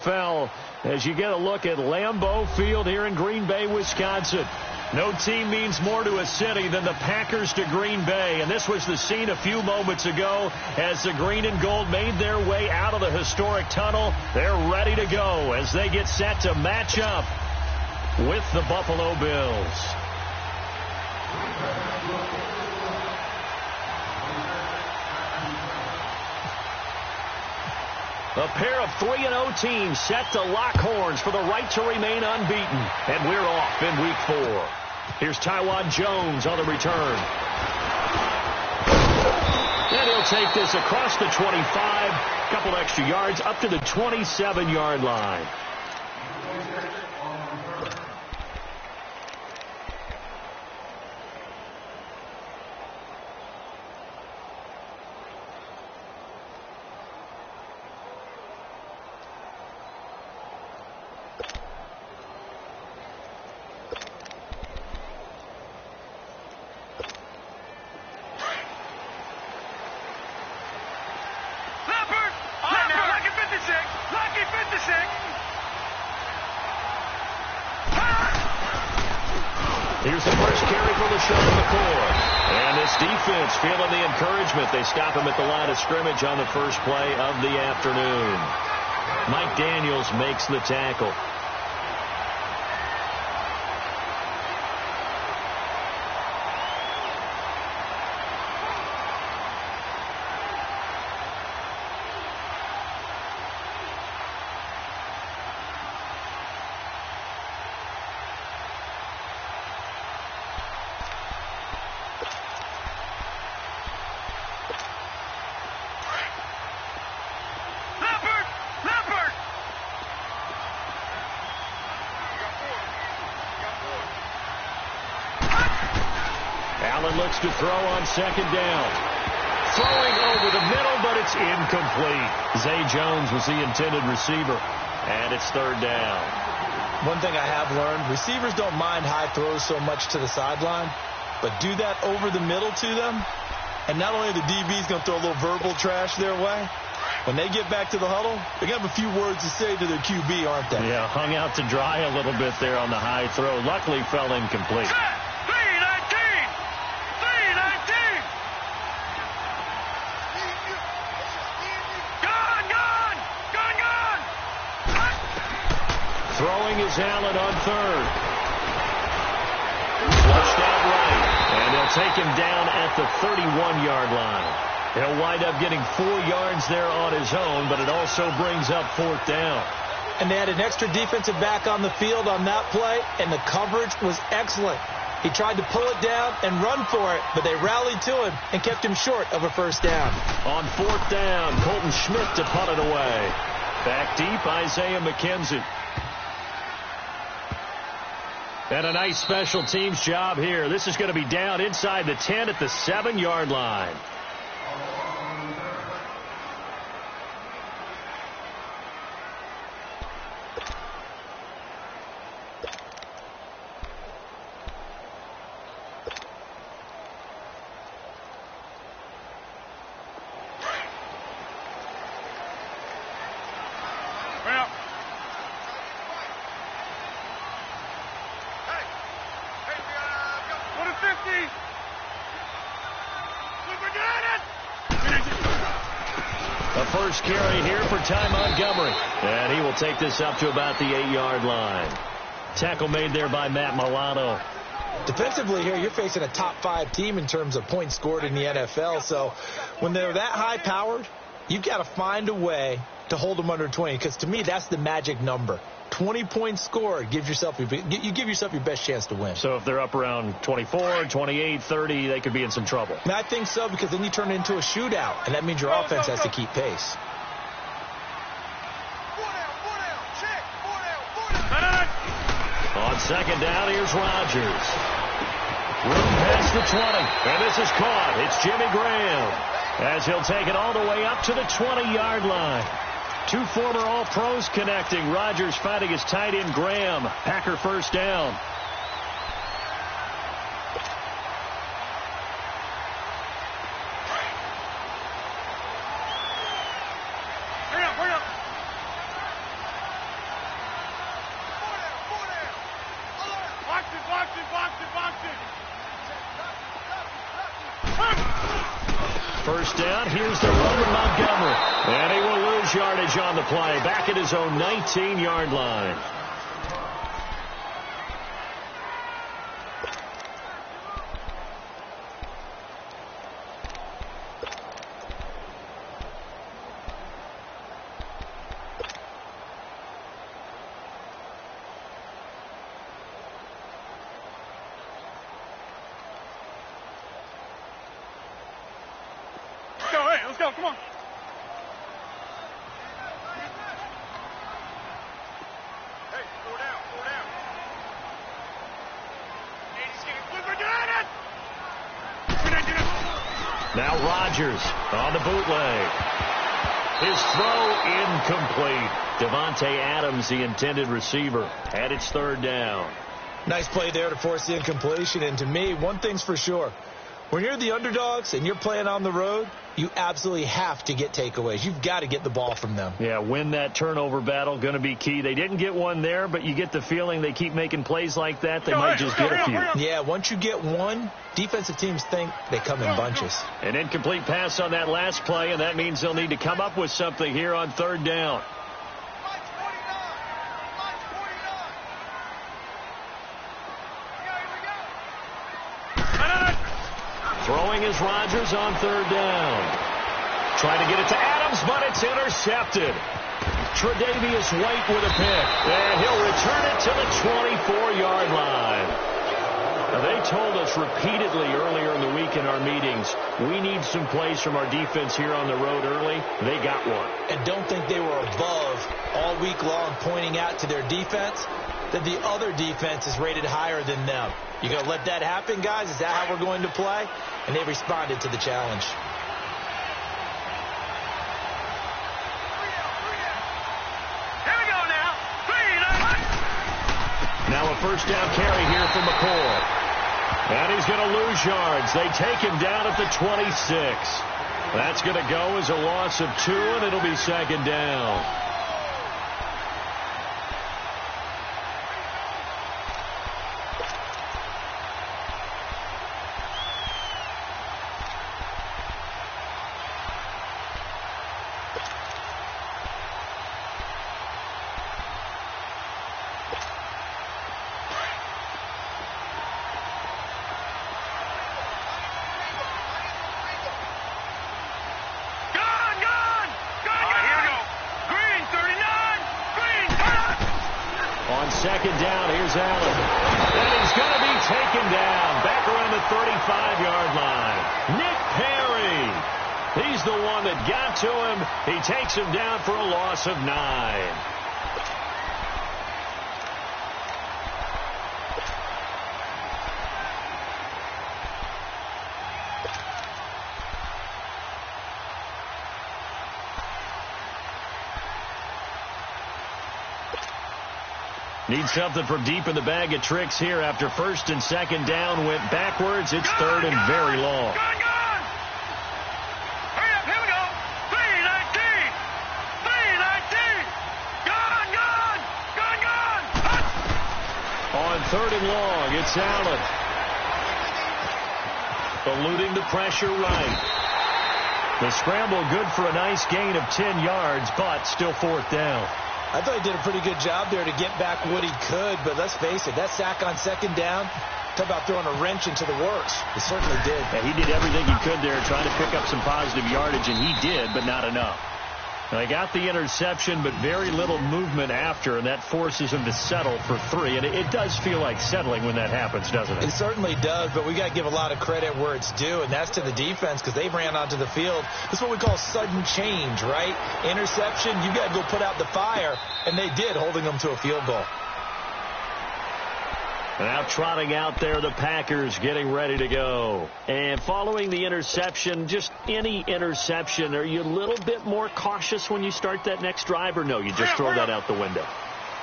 NFL as you get a look at Lambeau Field here in Green Bay, Wisconsin. No team means more to a city than the Packers to Green Bay. And this was the scene a few moments ago as the green and gold made their way out of the historic tunnel. They're ready to go as they get set to match up with the Buffalo Bills. A pair of 3-0 teams set to lock horns for the right to remain unbeaten. And we're off in Week 4. Here's Taiwan Jones on the return. And he'll take this across the 25. Couple extra yards up to the 27-yard line. Here's the first carry for LeSean McCoy. And this defense feeling the encouragement. They stop him at the line of scrimmage on the first play of the afternoon. Mike Daniels makes the tackle. Allen looks to throw on second down. Throwing over the middle, but it's incomplete. Zay Jones was the intended receiver, and it's third down. One thing I have learned, receivers don't mind high throws so much to the sideline, but do that over the middle to them, and not only the DB's going to throw a little verbal trash their way, when they get back to the huddle, they're going to have a few words to say to their QB, aren't they? Yeah, hung out to dry a little bit there on the high throw. Luckily fell incomplete. Throwing is Allen on third. Flushed out right. And they'll take him down at the 31-yard line. He'll wind up getting 4 yards there on his own, but it also brings up fourth down. And they had an extra defensive back on the field on that play, and the coverage was excellent. He tried to pull it down and run for it, but they rallied to him and kept him short of a first down. On fourth down, Colton Schmidt to punt it away. Back deep, Isaiah McKenzie. And a nice special teams job here. This is going to be down inside the 10 at the 7-yard line. The first carry here for Ty Montgomery. And he will take this up to about the 8-yard line. Tackle made there by Matt Milano. Defensively here, you're facing a top 5 team in terms of points scored in the NFL. So when they're that high-powered, you've got to find a way to hold them under 20. Because to me, that's the magic number. 20 points scored, you give yourself your best chance to win. So if they're up around 24, 28, 30, they could be in some trouble. And I think so, because then you turn it into a shootout, and that means your offense has to keep pace. On second down, here's Rodgers. Room past the 20, and this is caught. It's Jimmy Graham, as he'll take it all the way up to the 20-yard line. 2 former All-Pros connecting. Rodgers fighting his tight end Graham. Packer first down. First down, here's the Roman Montgomery. And he will lose yardage on the play. Back at his own 19-yard line. Let's go, come on. Hey, four down. Now Rodgers on the bootleg. His throw incomplete. Devontae Adams, the intended receiver, and it's third down. Nice play there to force the incompletion. And to me, one thing's for sure. When you're the underdogs and you're playing on the road, you absolutely have to get takeaways. You've got to get the ball from them. Yeah, win that turnover battle, going to be key. They didn't get one there, but you get the feeling they keep making plays like that, they might just get a few. Yeah, once you get one, defensive teams think they come in bunches. An incomplete pass on that last play, and that means they'll need to come up with something here on third down. Throwing is Rodgers on third down. Trying to get it to Adams, but it's intercepted. Tre'Davious White with a pick. And he'll return it to the 24-yard line. Now, they told us repeatedly earlier in the week in our meetings, we need some plays from our defense here on the road early. They got one. And don't think they were above all week long pointing out to their defense that the other defense is rated higher than them. You going to let that happen, guys? Is that how we're going to play? And they responded to the challenge. Here we go now. Now a first down carry here from McCoy. And he's going to lose yards. They take him down at the 26. That's going to go as a loss of 2, and it'll be second down. Second down, here's Allen. And he's going to be taken down back around the 35-yard line. Nick Perry. He's the one that got to him. He takes him down for a loss of 9. Needs something from deep in the bag of tricks here after first and second down went backwards. It's third and very long. Hurry up, here we go. 3-19. 3-19. Gone. On third and long, it's Allen. Eluding the pressure right. The scramble good for a nice gain of 10 yards, but still fourth down. I thought he did a pretty good job there to get back what he could, but let's face it, that sack on second down, talk about throwing a wrench into the works. He certainly did. Yeah, he did everything he could there trying to pick up some positive yardage, and he did, but not enough. Now, he got the interception, but very little movement after, and that forces him to settle for 3. And it does feel like settling when that happens, doesn't it? It certainly does, but we got to give a lot of credit where it's due, and that's to the defense because they ran onto the field. That's what we call sudden change, right? Interception, you got to go put out the fire, and they did, holding them to a field goal. Now trotting out there, the Packers getting ready to go. And following the interception, just any interception, are you a little bit more cautious when you start that next drive, or no, you just throw that out the window?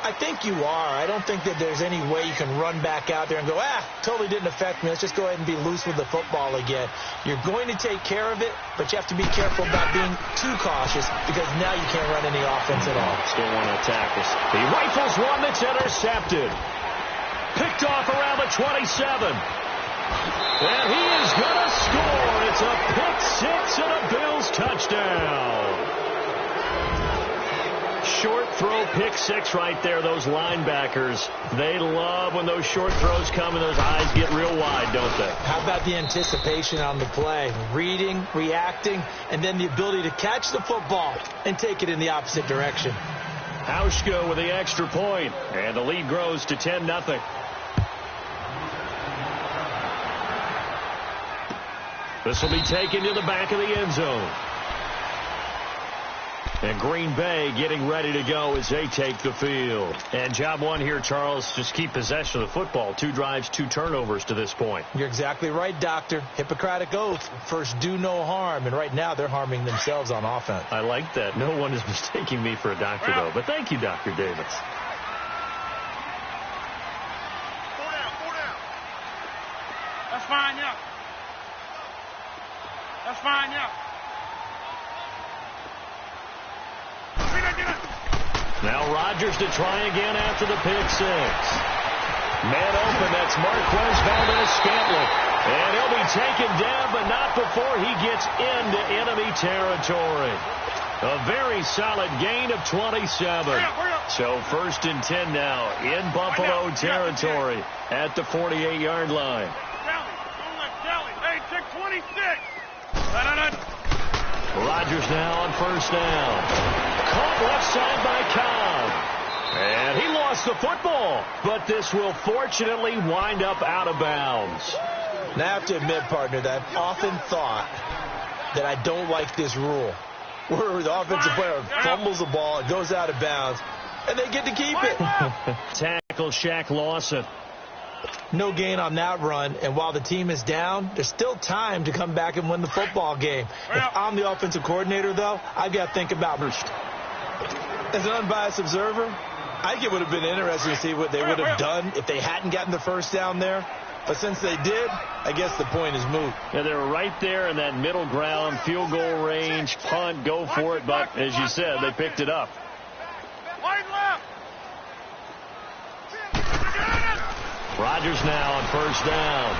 I think you are. I don't think that there's any way you can run back out there and go, totally didn't affect me. Let's just go ahead and be loose with the football again. You're going to take care of it, but you have to be careful about being too cautious because now you can't run any offense at all. Still want to attack this. He rifles one that's intercepted. Picked off around the 27. And he is going to score. It's a pick six and a Bills touchdown. Short throw pick six right there. Those linebackers, they love when those short throws come and those eyes get real wide, don't they? How about the anticipation on the play? Reading, reacting, and then the ability to catch the football and take it in the opposite direction. Hauschka with the extra point, and the lead grows to 10-0. This will be taken to the back of the end zone. And Green Bay getting ready to go as they take the field. And job one here, Charles, just keep possession of the football. 2 drives, 2 turnovers to this point. You're exactly right, Doctor. Hippocratic oath. First, do no harm. And right now, they're harming themselves on offense. I like that. No one is mistaking me for a doctor, though. But thank you, Dr. Davis. 4 down. That's fine, yeah. That's fine, yeah. Now Rodgers to try again after the pick six. Man open, that's Marquez Valdes-Scantling. And he'll be taken down, but not before he gets into enemy territory. A very solid gain of 27. So 1st and 10 now in Buffalo territory at the 48-yard line. Hey, check 26. Rodgers now on 1st down. Caught left side by Cobb. And he lost the football. But this will fortunately wind up out of bounds. Now, I have to admit, partner, that I've often thought that I don't like this rule. Where the offensive player fumbles the ball, it goes out of bounds, and they get to keep it. Tackle Shaq Lawson. No gain on that run, and while the team is down, there's still time to come back and win the football game. If I'm the offensive coordinator, though, I've got to think about first. As an unbiased observer, I think it would have been interesting to see what they would have done if they hadn't gotten the first down there. But since they did, I guess the point is moot. Yeah, they were right there in that middle ground, field goal range, punt, go for it. But as you said, they picked it up. Wide left. Rodgers now on 1st down.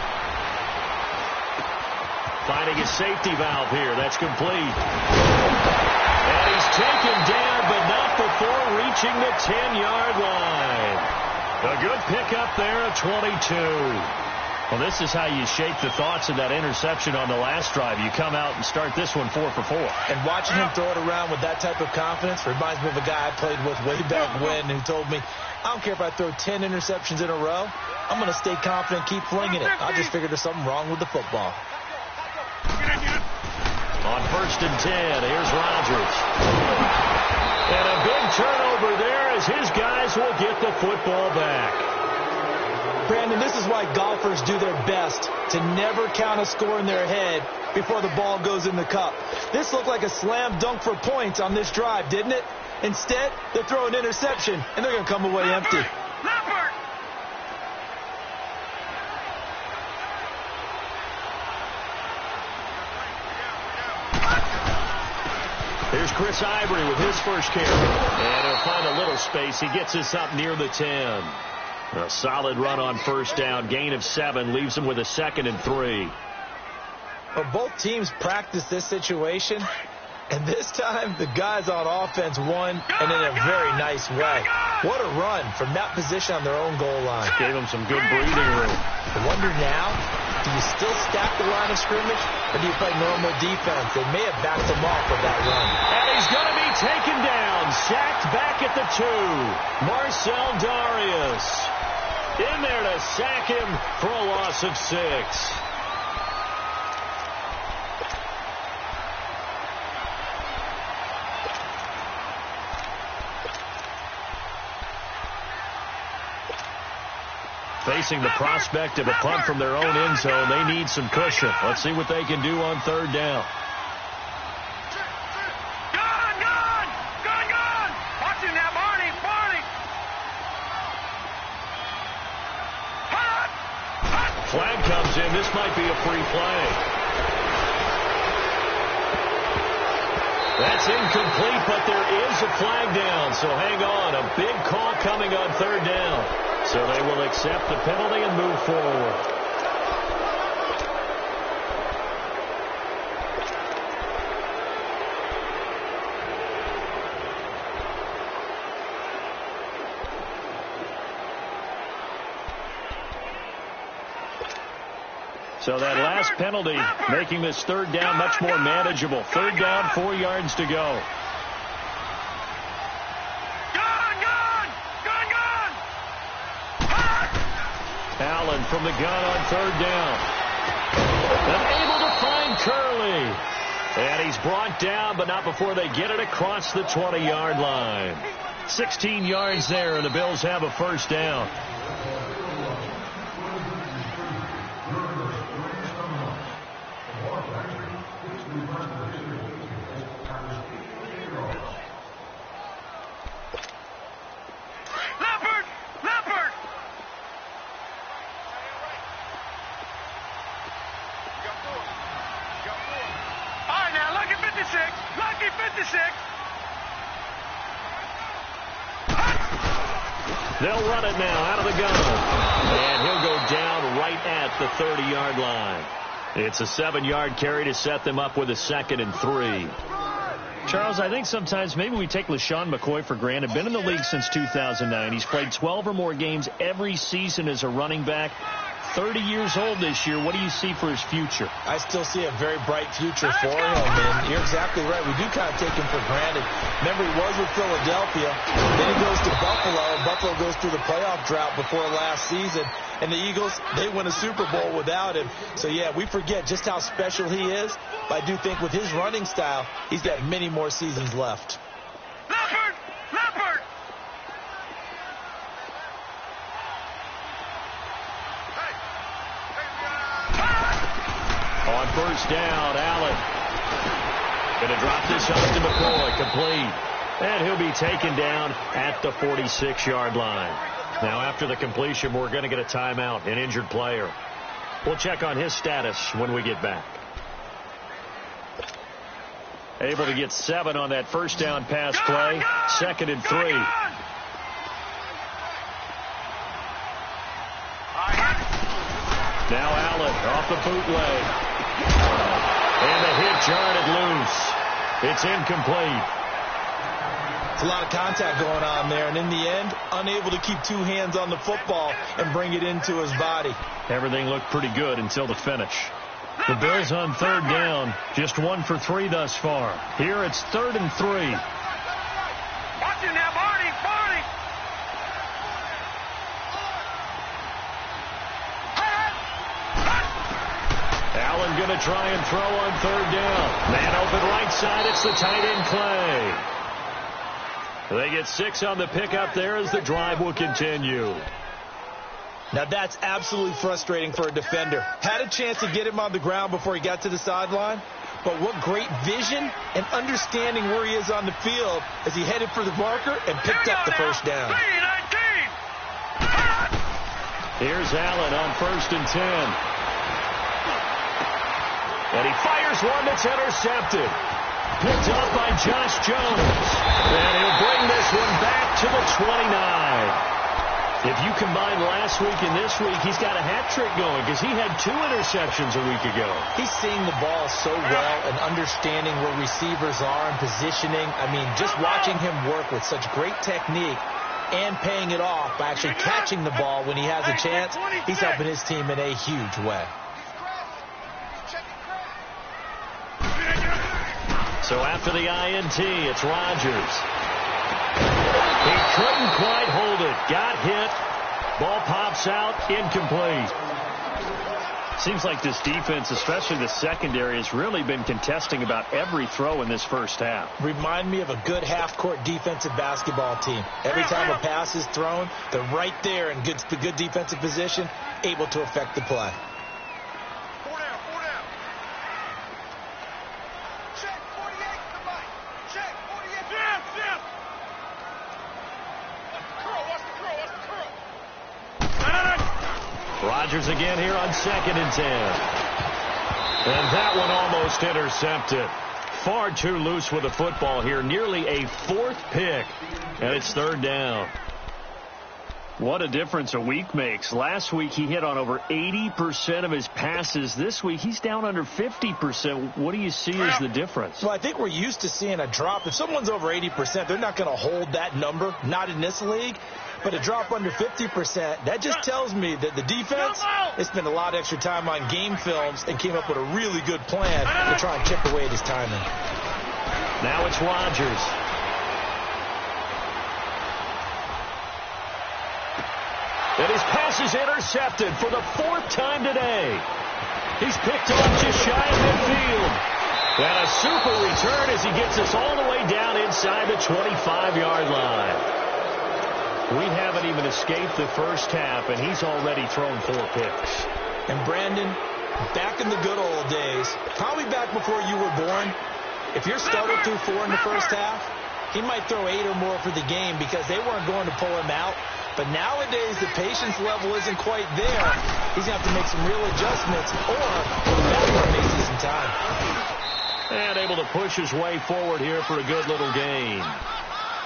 Finding his safety valve here. That's complete. And he's taken down, but not before reaching the 10-yard line. A good pickup there of 22. Well, this is how you shape the thoughts of that interception on the last drive. You come out and start this one 4 for 4. And watching him throw it around with that type of confidence reminds me of a guy I played with way back when who told me, I don't care if I throw 10 interceptions in a row. I'm going to stay confident, keep flinging it. I just figured there's something wrong with the football. On 1st and 10, here's Rodgers. And a big turnover there as his guys will get the football back. Brandon, this is why golfers do their best to never count a score in their head before the ball goes in the cup. This looked like a slam dunk for points on this drive, didn't it? Instead, they throw an interception, and they're going to come away empty. Here's Chris Ivory with his first carry. And he'll find a little space. He gets this up near the 10. A solid run on 1st down. Gain of 7 leaves him with a 2nd and 3. Well, both teams practiced this situation. And this time, the guys on offense won, and in a very nice way. What a run from that position on their own goal line. Gave them some good breathing room. I wonder now, do you still stack the line of scrimmage, or do you play normal defense? They may have backed them off with that run. And he's going to be taken down. Sacked back at the 2. Marcel Darius in there to sack him for a loss of 6. Facing the prospect of a punt from their own end zone, they need some cushion. Let's see what they can do on 3rd down. Gone! Watching that, Barney! Flag comes in. This might be a free play. That's incomplete, but there is a flag down. So hang on. A big call coming on 3rd down. So they will accept the penalty and move forward. So that last penalty making this third down much more manageable. Third down, 4 yards to go. Allen from the gun on third down. Unable to find Curley. And he's brought down, but not before they get it across the 20-yard line. 16 yards there, and the Bills have a first down. They'll run it now out of the gun. And he'll go down right at the 30-yard line. It's a 7-yard carry to set them up with a 2nd and 3. Charles, I think sometimes maybe we take LeSean McCoy for granted. Been in the league since 2009. He's played 12 or more games every season as a running back. 30 years old this year. What do you see for his future? I still see a very bright future for him, and you're exactly right. We do kind of take him for granted. Remember, he was with Philadelphia, then he goes to Buffalo, and Buffalo goes through the playoff drought before last season, and the Eagles, they win a Super Bowl without him. So, yeah, we forget just how special he is, but I do think with his running style, he's got many more seasons left. On first down, Allen. Going to drop this off to McCoy. Complete. And he'll be taken down at the 46-yard line. Now, after the completion, we're going to get a timeout, an injured player. We'll check on his status when we get back. Able to get 7 on that first down pass play. 2nd and 3. Now Allen off the bootleg. And the hit jarred loose. It's incomplete. It's a lot of contact going on there, and in the end, unable to keep 2 hands on the football and bring it into his body. Everything looked pretty good until the finish. The Bills on third down, just 1 for 3 thus far. Here it's 3rd and 3. Watch it now, Barney. Allen going to try and throw on third down. Man open right side. It's the tight end Clay. They get 6 on the pickup there as the drive will continue. Now that's absolutely frustrating for a defender. Had a chance to get him on the ground before he got to the sideline, but what great vision and understanding where he is on the field as he headed for the marker and picked up the first down. Here's Allen on 1st and 10. And he fires one that's intercepted. Picked up by Josh Jones. And he'll bring this one back to the 29. If you combine last week and this week, he's got a hat trick going because he had 2 interceptions a week ago. He's seeing the ball so well and understanding where receivers are and positioning. I mean, just watching him work with such great technique and paying it off by actually catching the ball when he has a chance, he's helping his team in a huge way. So after the INT, it's Rodgers. He couldn't quite hold it. Got hit. Ball pops out. Incomplete. Seems like this defense, especially the secondary, has really been contesting about every throw in this first half. Remind me of a good half-court defensive basketball team. Every time a pass is thrown, they're right there in good defensive position, able to affect the play. Rodgers again here on 2nd and 10. And that one almost intercepted. Far too loose with the football here. Nearly a 4th pick. And it's 3rd down. What a difference a week makes. Last week he hit on over 80% of his passes. This week he's down under 50%. What do you see as the difference? Well, I think we're used to seeing a drop. If someone's over 80%, they're not going to hold that number, not in this league. But a drop under 50%, that just tells me that the defense, they spent a lot of extra time on game films and came up with a really good plan to try and chip away at his timing. Now it's Rodgers. And his pass is intercepted for the 4th time today. He's picked off just shy of midfield. And a super return as he gets us all the way down inside the 25-yard line. We haven't even escaped the first half, and he's already thrown 4 picks. And Brandon, back in the good old days, probably back before you were born, if your starter threw 4 in the first half, he might throw 8 or more for the game because they weren't going to pull him out. But nowadays, the patience level isn't quite there. He's going to have to make some real adjustments, or the backup may see some time. And able to push his way forward here for a good little gain.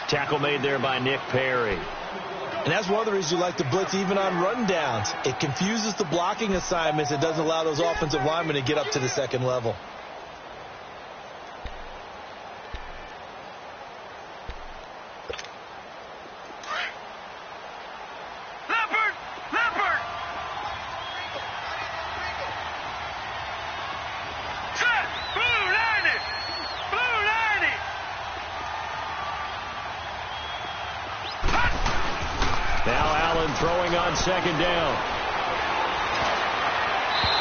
Tackle made there by Nick Perry. And that's one of the reasons you like to blitz even on rundowns. It confuses the blocking assignments. It doesn't allow those offensive linemen to get up to the second level. Throwing on second down.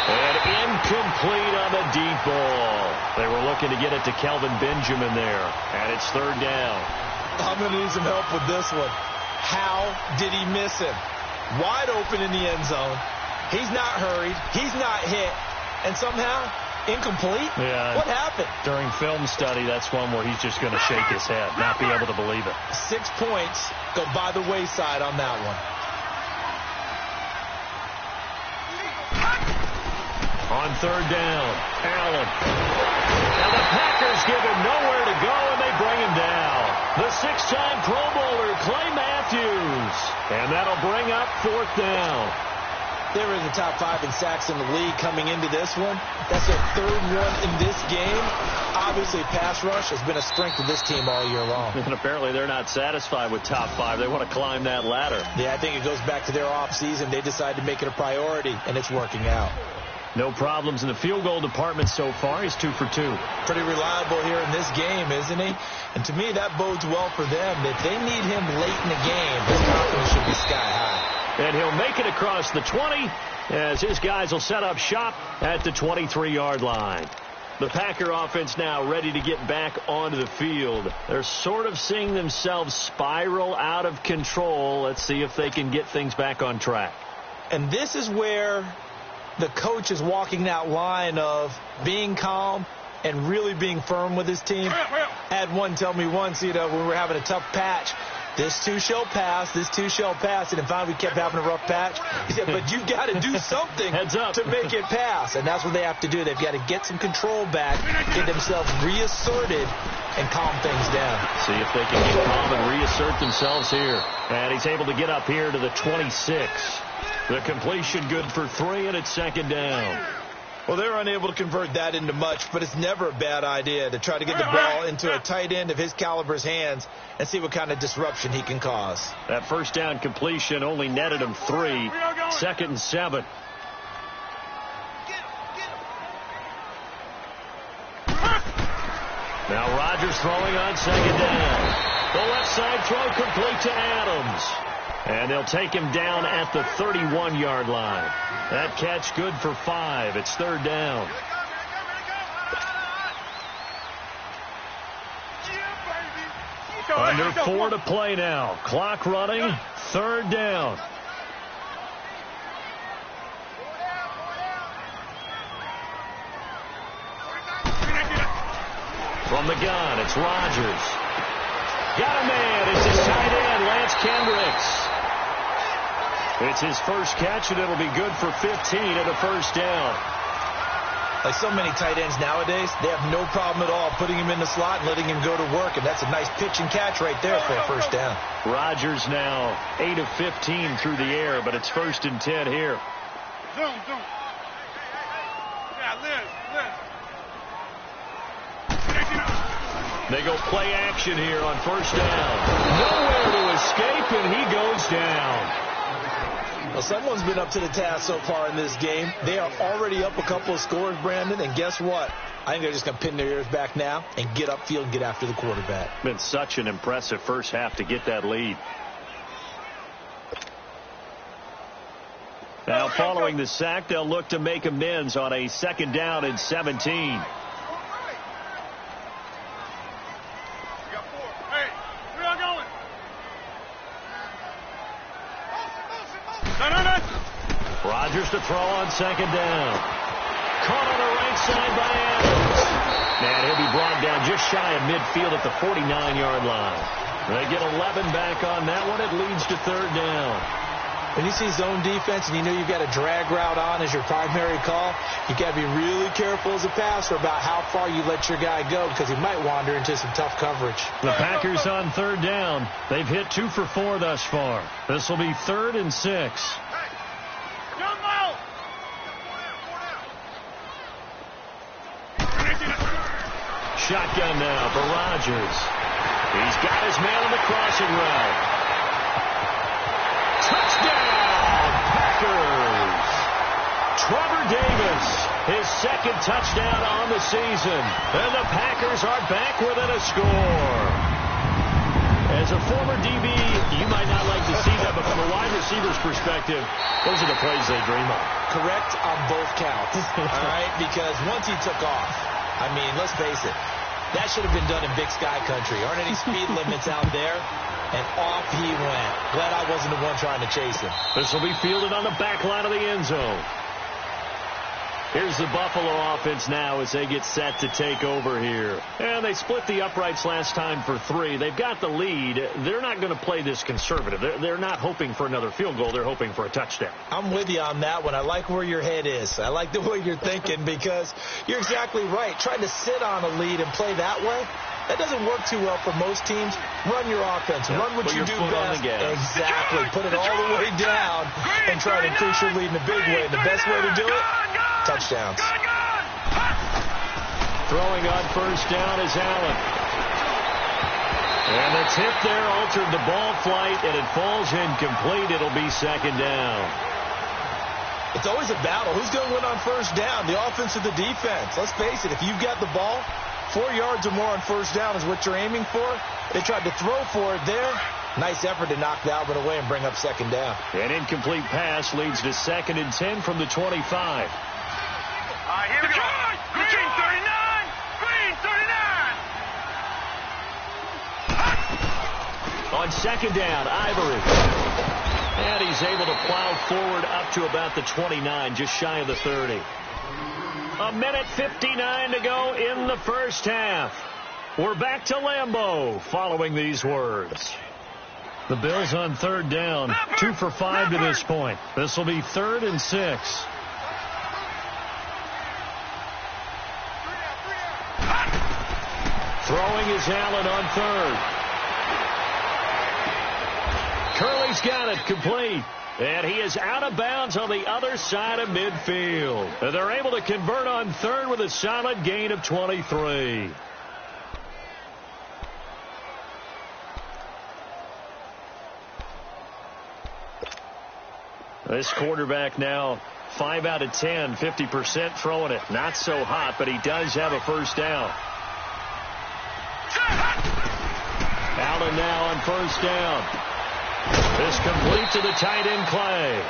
And incomplete on the deep ball. They were looking to get it to Kelvin Benjamin there. And it's 3rd down. I'm going to need some help with this one. How did he miss him? Wide open in the end zone. He's not hurried. He's not hit. And somehow, incomplete? Yeah. What happened? During film study, that's one where he's just going to shake his head, not be able to believe it. 6 points go by the wayside on that one. On 3rd down, Allen. And the Packers give him nowhere to go, and they bring him down. The 6-time Pro Bowler, Clay Matthews. And that'll bring up 4th down. They were in the top 5 in sacks in the league coming into this one. That's their 3rd one in this game. Obviously, pass rush has been a strength of this team all year long. And apparently they're not satisfied with top 5. They want to climb that ladder. Yeah, I think it goes back to their offseason. They decided to make it a priority, and it's working out. No problems in the field goal department so far. He's 2 for 2. Pretty reliable here in this game, isn't he? And to me, that bodes well for them. If they need him late in the game, his confidence should be sky high. And he'll make it across the 20 as his guys will set up shop at the 23-yard line. The Packer offense now ready to get back onto the field. They're sort of seeing themselves spiral out of control. Let's see if they can get things back on track. And this is where the coach is walking that line of being calm and really being firm with his team. I had one tell me once, when we were having a tough patch, this too shall pass, this too shall pass. And finally we kept having a rough patch. He said, but you've got to do something to make it pass. And that's what they have to do. They've got to get some control back, get themselves reasserted, and calm things down. See if they can get calm and reassert themselves here. And he's able to get up here to the 26. The completion good for 3, and it's 2nd down. Well, they're unable to convert that into much, but it's never a bad idea to try to get the ball into a tight end of his caliber's hands and see what kind of disruption he can cause. That 1st down completion only netted him 3. 2nd and 7. Now Rodgers throwing on 2nd down. The left side throw complete to Adams. And they'll take him down at the 31-yard line. That catch good for 5. It's 3rd down. Under 4 to play now. Clock running. 3rd down. From the gun, it's Rodgers. Got a man. It's his tight end, Lance Kendricks. It's his first catch, and it'll be good for 15 at a 1st down. Like so many tight ends nowadays, they have no problem at all putting him in the slot and letting him go to work, and that's a nice pitch and catch right there for a first down. Rodgers now 8 of 15 through the air, but it's 1st and 10 here. Zoom. Yeah, Liz. They go play action here on 1st down. Nowhere to escape, and he goes down. Well, someone's been up to the task so far in this game. They are already up a couple of scores, Brandon, and guess what? I think they're just going to pin their ears back now and get upfield and get after the quarterback. Been such an impressive first half to get that lead. Now, following the sack, they'll look to make amends on a 2nd down and 17. Rodgers to throw on 2nd down. Caught on the right side by Adams. And he'll be brought down just shy of midfield at the 49-yard line. They get 11 back on that one. It leads to 3rd down. When you see zone defense and you know you've got a drag route on as your primary call, you've got to be really careful as a passer about how far you let your guy go because he might wander into some tough coverage. The Packers on 3rd down. They've hit 2 for 4 thus far. This will be 3rd and 6. Shotgun now for Rodgers. He's got his man on the crossing route. Touchdown, Packers! Trevor Davis, his 2nd touchdown on the season. And the Packers are back within a score. As a former DB, you might not like to see that, but from a wide receiver's perspective, those are the plays they dream of. Correct on both counts, all right? Because once he took off, I mean, let's face it, that should have been done in Big Sky Country. Aren't any speed limits out there? And off he went. Glad I wasn't the one trying to chase him. This will be fielded on the back line of the end zone. Here's the Buffalo offense now as they get set to take over here. And they split the uprights last time for 3. They've got the lead. They're not going to play this conservative. They're not hoping for another field goal. They're hoping for a touchdown. I'm with you on that one. I like where your head is. I like the way you're thinking because you're exactly right. Trying to sit on a lead and play that way, that doesn't work too well for most teams. Run your offense. Run what you do best. Exactly. Put it all the way down and try to increase your lead in a big way. And the best way to do it, touchdowns. Throwing on 1st down is Allen. And the tip there altered the ball flight, and it falls incomplete. It'll be 2nd down. It's always a battle. Who's going to win on 1st down, the offense or the defense? Let's face it, if you've got the ball, 4 yards or more on 1st down is what you're aiming for. They tried to throw for it there. Nice effort to knock that one away and bring up 2nd down. An incomplete pass leads to 2nd and 10 from the 25. Here we go. Green 39. Green 39. On 2nd down, Ivory. And he's able to plow forward up to about the 29, just shy of the 30. 1:59 to go in the first half. We're back to Lambeau following these words. The Bills on 3rd down, 2 for 5 to this point. This will be 3rd and 6. Throwing is Allen on 3rd. Curley's got it complete. And he is out of bounds on the other side of midfield. And they're able to convert on 3rd with a solid gain of 23. This quarterback now 5 out of 10, 50% throwing it. Not so hot, but he does have a 1st down. Allen now on 1st down. This complete to the tight end Clay.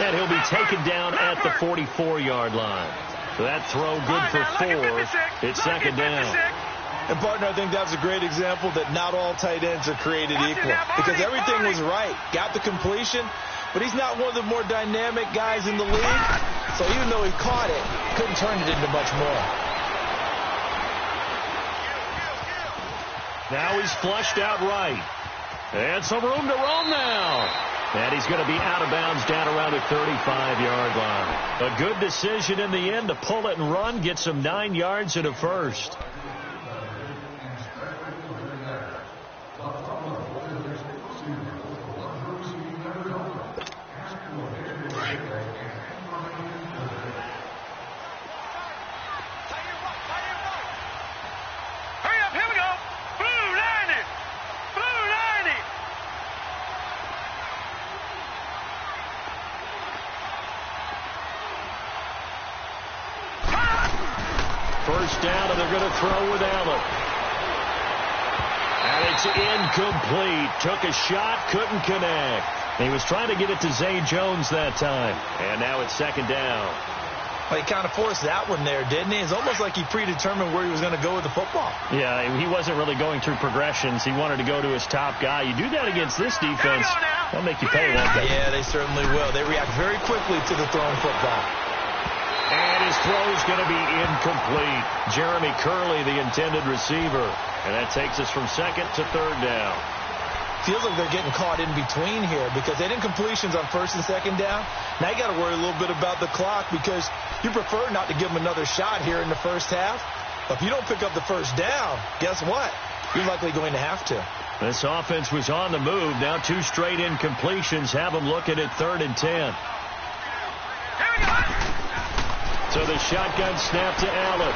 And he'll be taken down at the 44-yard line. That throw good for 4. It's 2nd down. And, partner, I think that's a great example that not all tight ends are created equal. Because everything was right. Got the completion, but he's not one of the more dynamic guys in the league. So even though he caught it, couldn't turn it into much more. Now he's flushed out right. And some room to roam now. And he's going to be out of bounds down around the 35-yard line. A good decision in the end to pull it and run, get some 9 yards and a first. First down, and they're going to throw with Allen. And it's incomplete. Took a shot, couldn't connect. He was trying to get it to Zay Jones that time. And now it's second down. Well, he kind of forced that one there, didn't he? It's almost like he predetermined where he was going to go with the football. Yeah, he wasn't really going through progressions. He wanted to go to his top guy. You do that against this defense, they'll make you pay, won't they? Yeah, they certainly will. They react very quickly to the thrown football. And his throw's going to be incomplete. Jeremy Curley, the intended receiver. And that takes us from second to third down. Feels like they're getting caught in between here because they didn't completions on first and second down. Now you got to worry a little bit about the clock because you prefer not to give them another shot here in the first half. But if you don't pick up the first down, guess what? You're likely going to have to. This offense was on the move. Now 2 straight incompletions have them looking at 3rd and 10. So the shotgun snap to Allen.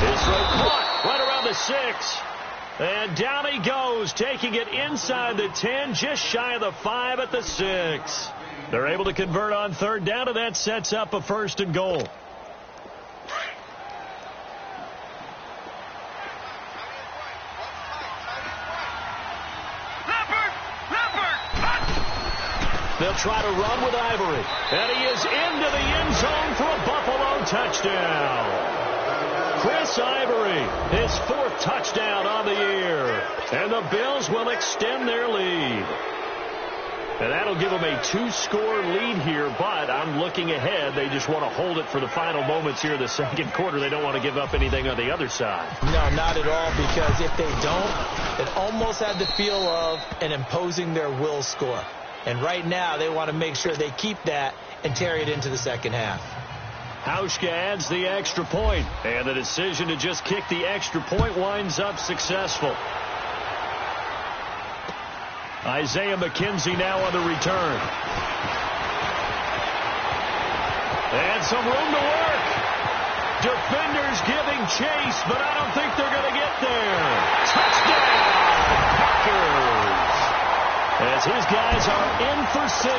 His throw caught right around the 6. And down he goes, taking it inside the 10, just shy of the 5 at the 6. They're able to convert on 3rd down, and that sets up a 1st and goal. They'll try to run with Ivory. And he is into the end zone for a Buffalo touchdown. Chris Ivory, his 4th touchdown on the year. And the Bills will extend their lead. And that'll give them a 2-score lead here, but I'm looking ahead. They just want to hold it for the final moments here in the second quarter. They don't want to give up anything on the other side. No, not at all, because if they don't, it almost had the feel of an imposing their will score. And right now, they want to make sure they keep that and carry it into the second half. Hauschka adds the extra point, and the decision to just kick the extra point winds up successful. Isaiah McKenzie now on the return. And some room to work. Defenders giving chase, but I don't think they're going to get there. Touchdown, Packers! As his guys are in for 6,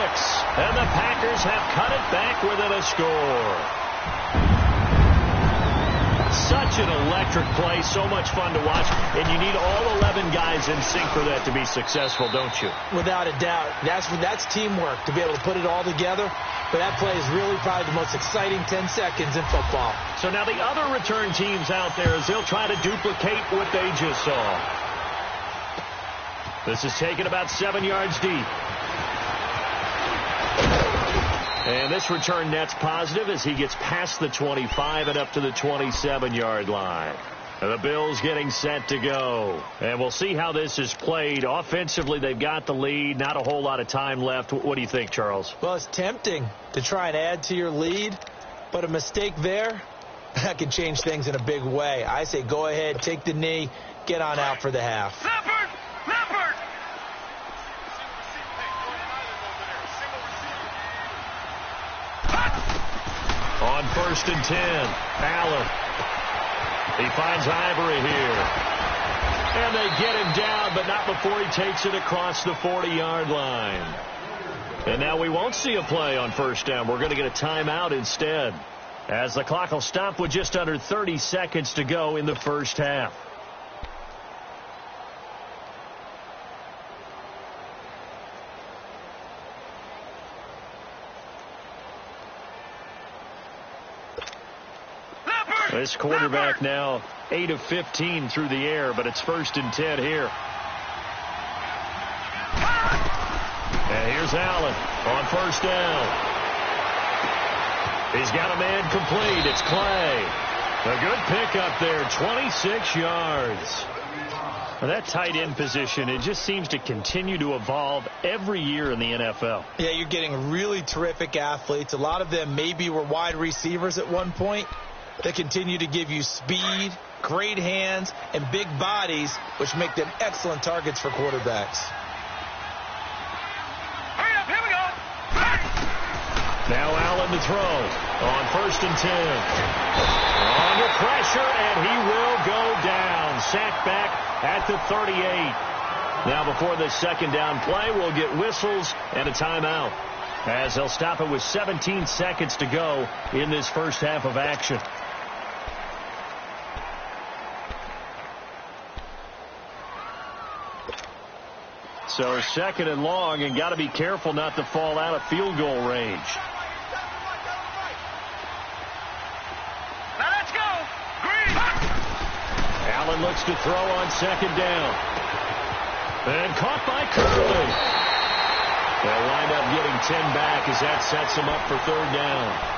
and the Packers have cut it back within a score. Such an electric play, so much fun to watch, and you need all 11 guys in sync for that to be successful, don't you? Without a doubt. That's teamwork, to be able to put it all together. But that play is really probably the most exciting 10 seconds in football. So now the other return teams out there, as they'll try to duplicate what they just saw. This is taken about 7 yards deep. And this return net's positive as he gets past the 25 and up to the 27-yard line. And the Bills getting set to go. And we'll see how this is played. Offensively, they've got the lead. Not a whole lot of time left. What do you think, Charles? Well, it's tempting to try and add to your lead, but a mistake there, that can change things in a big way. I say go ahead, take the knee, get on out for the half. Leopard! Leopard! On 1st and 10, Allen. He finds Ivory here. And they get him down, but not before he takes it across the 40-yard line. And now we won't see a play on 1st down. We're going to get a timeout instead, as the clock will stop with just under 30 seconds to go in the first half. This quarterback now 8 of 15 through the air, but it's 1st and 10 here. And here's Allen on 1st down. He's got a man complete. It's Clay. A good pickup there, 26 yards. Well, that tight end position, it just seems to continue to evolve every year in the NFL. Yeah, you're getting really terrific athletes. A lot of them maybe were wide receivers at one point. They continue to give you speed, great hands, and big bodies, which make them excellent targets for quarterbacks. Hurry up, here we go. Now Allen to throw on 1st and 10. Under pressure, and he will go down. Sacked back at the 38. Now before this second down play, we'll get whistles and a timeout, as they'll stop it with 17 seconds to go in this first half of action. So 2nd and long, and got to be careful not to fall out of field goal range. Now let's go. Green. Allen looks to throw on 2nd down. And caught by Curley. They'll wind up getting 10 back as that sets them up for 3rd down.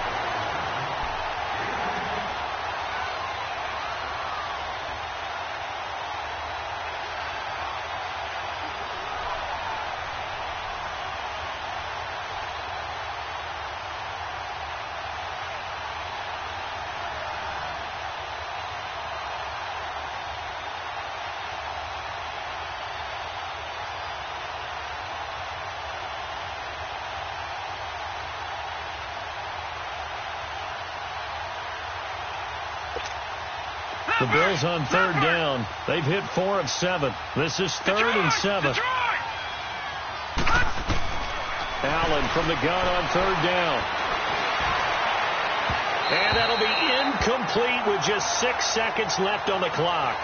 The Bills on 3rd down. They've hit 4 of 7. This is 3rd and 7. Allen from the gun on 3rd down. And that'll be incomplete with just 6 seconds left on the clock.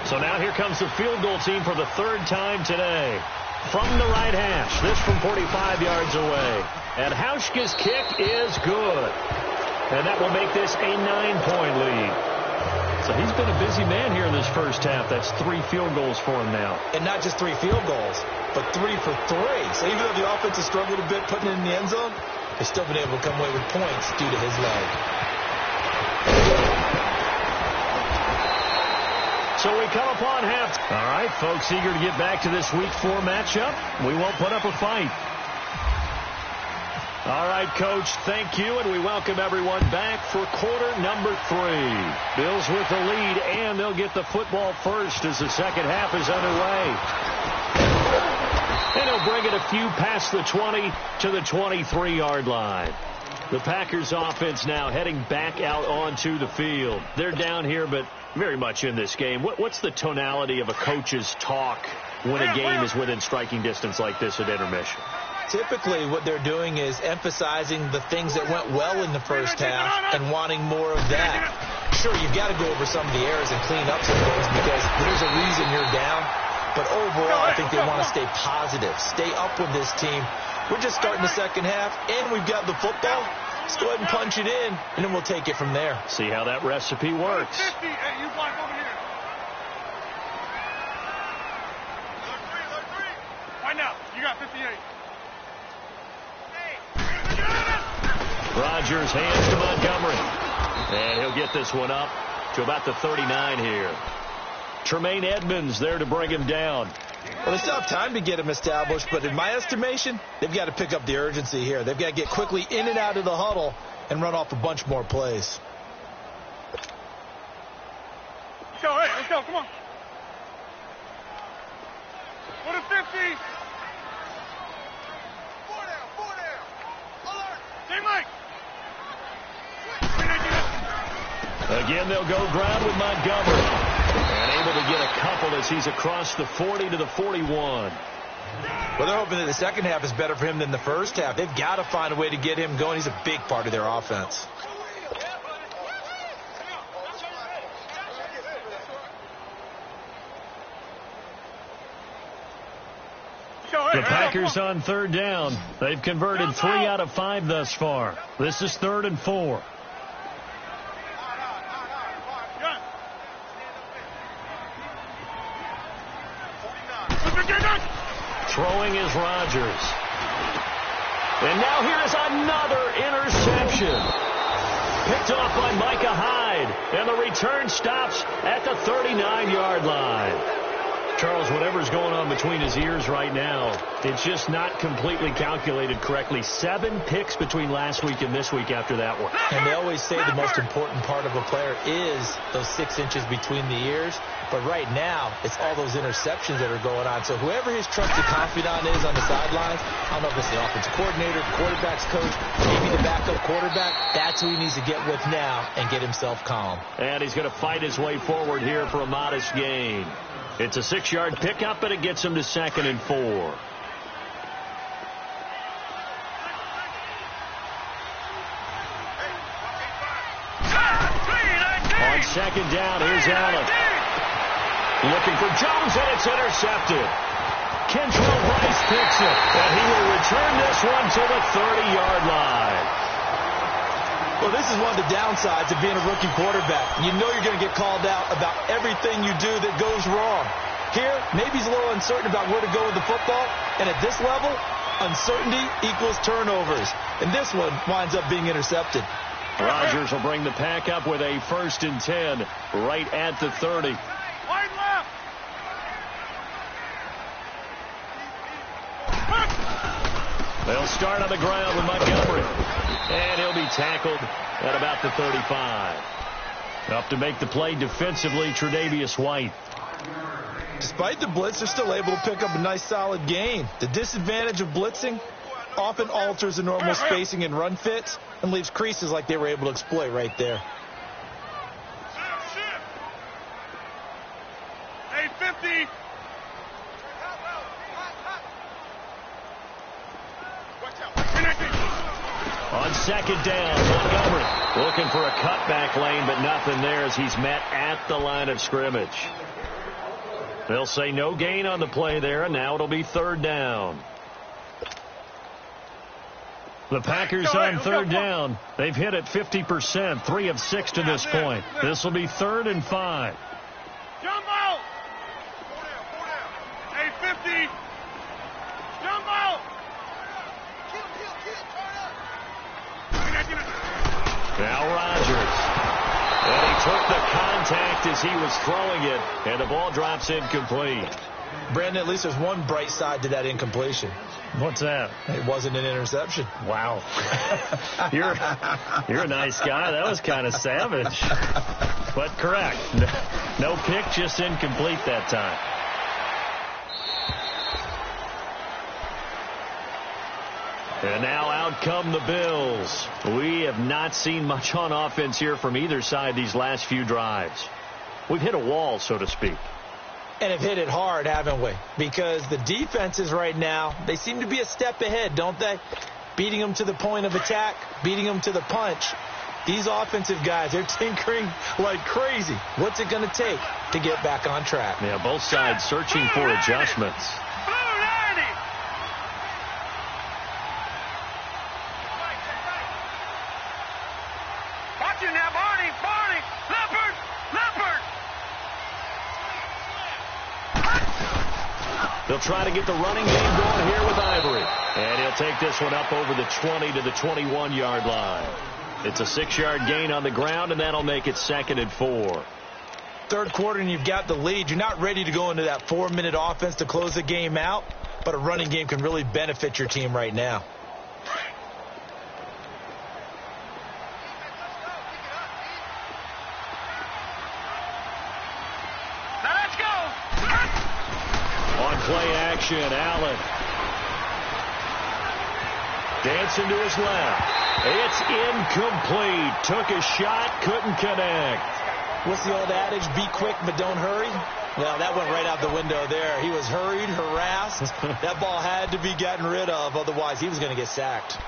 So now here comes the field goal team for the 3rd time today. From the right hash, this from 45 yards away. And Hauschka's kick is good. And that will make this a 9-point lead. So he's been a busy man here in this first half. That's 3 field goals for him now. And not just 3 field goals, but 3 for 3. So even though the offense has struggled a bit putting it in the end zone, they've still been able to come away with points due to his leg. So we come upon half. All right, folks, eager to get back to this Week 4 matchup. We won't put up a fight. All right, Coach, thank you, and we welcome everyone back for quarter number 3. Bills with the lead, and they'll get the football first as the second half is underway. And he'll bring it a few past the 20 to the 23-yard line. The Packers offense now heading back out onto the field. They're down here, but very much in this game. What's the tonality of a coach's talk when a game is within striking distance like this at intermission? Typically, what they're doing is emphasizing the things that went well in the first half and wanting more of that. Sure, you've got to go over some of the errors and clean up some things because there's a reason you're down. But overall, I think they want to stay positive, stay up with this team. We're just starting the second half, and we've got the football. Let's go ahead and punch it in, and then we'll take it from there. See how that recipe works. 50. Hey, you block over here. Right now, you got 58. Rodgers hands to Montgomery. And he'll get this one up to about the 39 here. Tremaine Edmonds there to bring him down. Well, they still have time to get him established, but in my estimation, they've got to pick up the urgency here. They've got to get quickly in and out of the huddle and run off a bunch more plays. Let's go, hey, let's go, come on. Go to 50. 4 down. Alert. Stay Mike. Again, they'll go ground with Montgomery. And able to get a couple as he's across the 40 to the 41. Well, they're hoping that the second half is better for him than the first half. They've got to find a way to get him going. He's a big part of their offense. The Packers on 3rd down. They've converted 3 out of 5 thus far. This is 3rd and 4. Throwing is Rodgers. And now here is another interception. picked off by Micah Hyde. And the return stops at the 39-yard line. Charles, whatever's going on between his ears right now, it's just not completely calculated correctly. 7 picks between last week and this week after that one. And they always say the most important part of a player is those 6 inches between the ears. But right now, it's all those interceptions that are going on. So whoever his trusted confidant is on the sidelines, I don't know if it's the offensive coordinator, quarterback's coach, maybe the backup quarterback, that's who he needs to get with now and get himself calm. And he's going to fight his way forward here for a modest gain. It's a 6-yard pickup, and it gets him to 2nd and 4. On 2nd down, here's Allen. Looking for Jones, and it's intercepted. Kentrell Brice picks it, and he will return this one to the 30-yard line. Well, this is one of the downsides of being a rookie quarterback. You know you're going to get called out about everything you do that goes wrong. Here, maybe he's a little uncertain about where to go with the football, and at this level, uncertainty equals turnovers. And this one winds up being intercepted. Rodgers will bring the pack up with a 1st and 10 right at the 30. Wide left. They'll start on the ground with Montgomery. And he'll be tackled at about the 35. Up to make the play defensively, Tre'Davious White. Despite the blitz, they're still able to pick up a nice solid gain. The disadvantage of blitzing often alters the normal spacing and run fits and leaves creases like they were able to exploit right there. Hey, 50. On 2nd down, Montgomery looking for a cutback lane, but nothing there as he's met at the line of scrimmage. They'll say no gain on the play there, and now it'll be 3rd down. The Packers on 3rd down. They've hit it 50%, 3 of 6 to this point. This will be 3rd and 5. Jumbo. Hey, 50. Jumbo. Now Rodgers. And he took the contact as he was throwing it, and the ball drops incomplete. Brandon, at least there's one bright side to that incompletion. What's that? It wasn't an interception. Wow. You're a nice guy. That was kind of savage. But correct. No pick, just incomplete that time. And now out come the Bills. We have not seen much on offense here from either side these last few drives. We've hit a wall, so to speak. And have hit it hard, haven't we? Because the defenses right now, they seem to be a step ahead, don't they? Beating them to the point of attack, beating them to the punch. These offensive guys, they're tinkering like crazy. What's it going to take to get back on track? Yeah, both sides searching for adjustments. They'll try to get the running game going here with Ivory. And he'll take this one up over the 20 to the 21-yard line. It's a 6-yard gain on the ground, and that'll make it 2nd and 4. Third quarter, and you've got the lead. You're not ready to go into that 4-minute offense to close the game out, but a running game can really benefit your team right now. Play action, Allen. Dancing to his left. It's incomplete. Took a shot, couldn't connect. What's the old adage? Be quick, but don't hurry. Well, that went right out the window there. He was hurried, harassed. That ball had to be gotten rid of, otherwise he was going to get sacked.